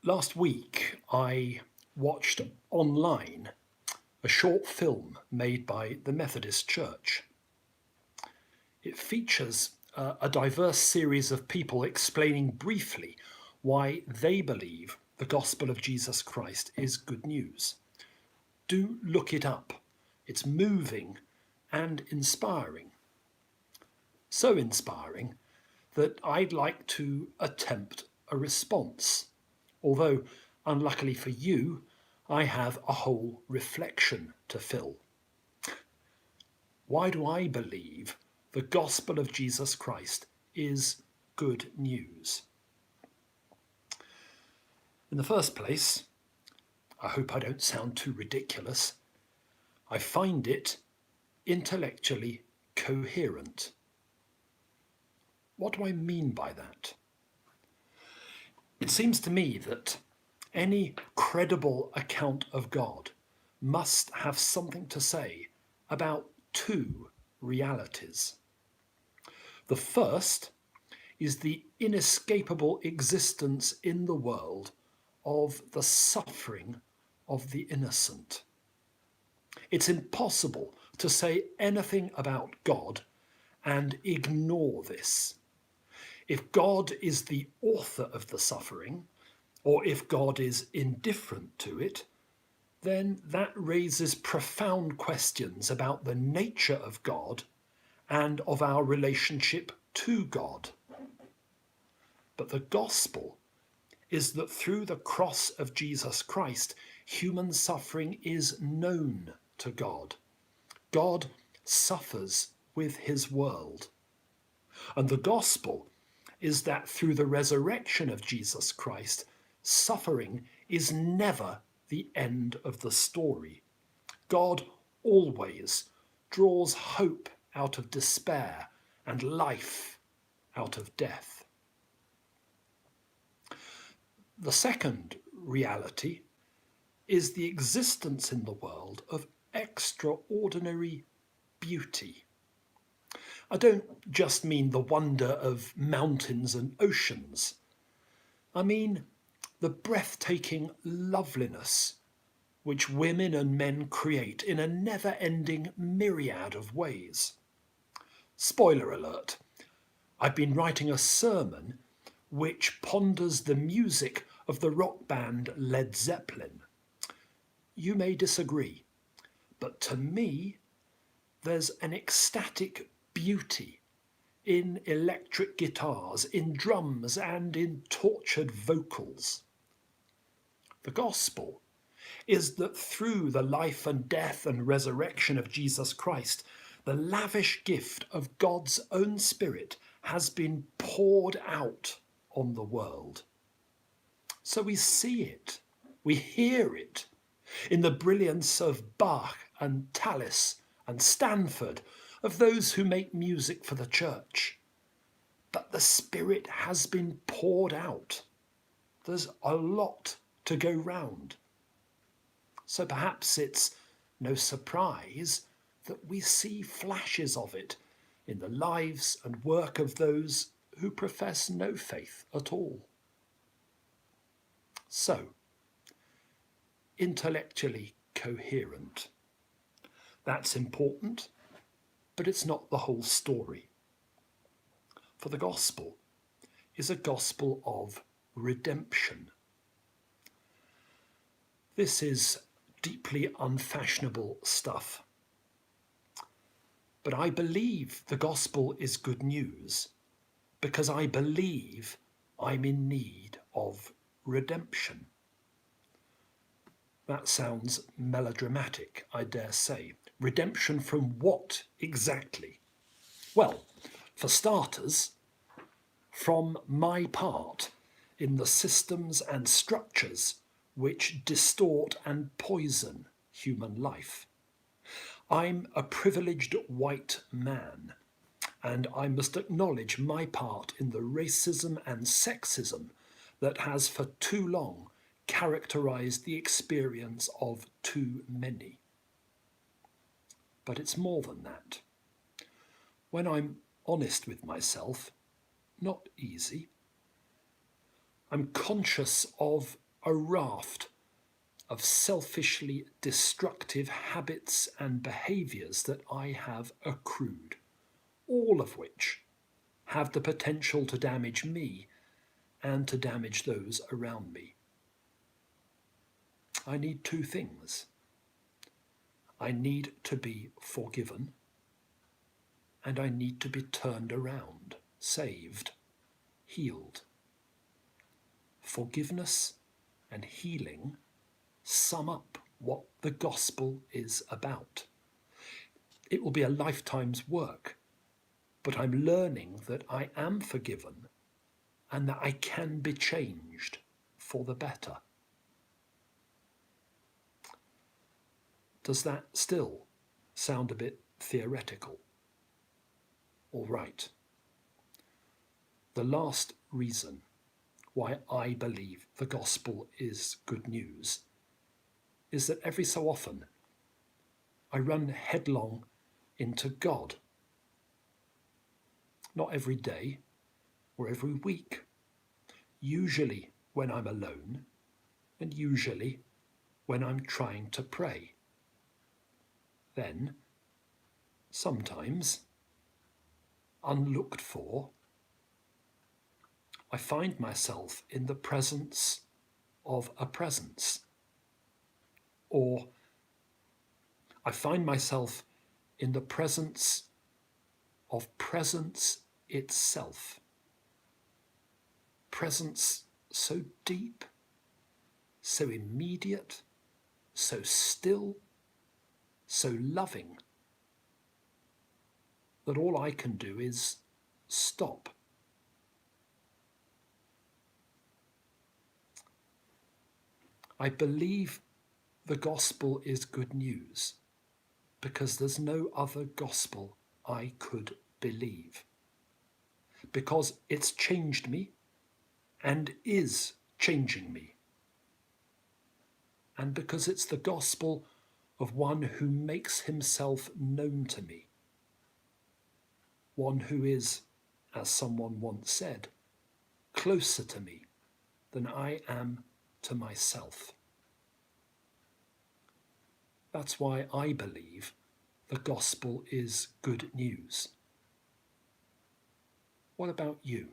Last week, I watched online a short film made by the Methodist Church. It features a diverse series of people explaining briefly why they believe the gospel of Jesus Christ is good news. Do look it up. It's moving and inspiring. So inspiring that I'd like to attempt a response. Although, unluckily for you, I have a whole reflection to fill. Why do I believe the gospel of Jesus Christ is good news? In the first place, I hope I don't sound too ridiculous, I find it intellectually coherent. What do I mean by that? It seems to me that any credible account of God must have something to say about two realities. The first is the inescapable existence in the world of the suffering of the innocent. It's impossible to say anything about God and ignore this. If God is the author of the suffering, or if God is indifferent to it, then that raises profound questions about the nature of God and of our relationship to God. But the gospel is that through the cross of Jesus Christ, human suffering is known to God. God suffers with his world. And the gospel is that through the resurrection of Jesus Christ, suffering is never the end of the story. God always draws hope out of despair and life out of death. The second reality is the existence in the world of extraordinary beauty. I don't just mean the wonder of mountains and oceans. I mean the breathtaking loveliness which women and men create in a never-ending myriad of ways. Spoiler alert, I've been writing a sermon which ponders the music of the rock band Led Zeppelin. You may disagree, but to me, there's an ecstatic beauty in electric guitars, in drums, and in tortured vocals. The gospel is that through the life and death and resurrection of Jesus Christ, the lavish gift of God's own Spirit has been poured out on the world. So we see it, we hear it in the brilliance of Bach and Tallis and Stanford, of those who make music for the church. But the Spirit has been poured out. There's a lot to go round. So perhaps it's no surprise that we see flashes of it in the lives and work of those who profess no faith at all. So, intellectually coherent. That's important, but it's not the whole story. For the gospel is a gospel of redemption. This is deeply unfashionable stuff. But I believe the gospel is good news because I believe I'm in need of redemption. That sounds melodramatic, I dare say. Redemption from what exactly? Well, for starters, from my part in the systems and structures which distort and poison human life. I'm a privileged white man, and I must acknowledge my part in the racism and sexism that has for too long characterized the experience of too many. But it's more than that. When I'm honest with myself, not easy, I'm conscious of a raft of selfishly destructive habits and behaviours that I have accrued, all of which have the potential to damage me and to damage those around me. I need two things. I need to be forgiven, and I need to be turned around, saved, healed. Forgiveness and healing sum up what the gospel is about. It will be a lifetime's work, but I'm learning that I am forgiven and that I can be changed for the better. Does that still sound a bit theoretical? All right. The last reason why I believe the gospel is good news is that every so often I run headlong into God. Not every day or every week. Usually when I'm alone, and usually when I'm trying to pray. Then, sometimes, unlooked for, I find myself in the presence of a presence. Or I find myself in the presence of presence itself. Presence so deep, so immediate, so still, so loving, that all I can do is stop. I believe the gospel is good news because there's no other gospel I could believe. Because it's changed me and is changing me. And because it's the gospel of one who makes himself known to me. One who is, as someone once said, closer to me than I am to myself. That's why I believe the gospel is good news. What about you?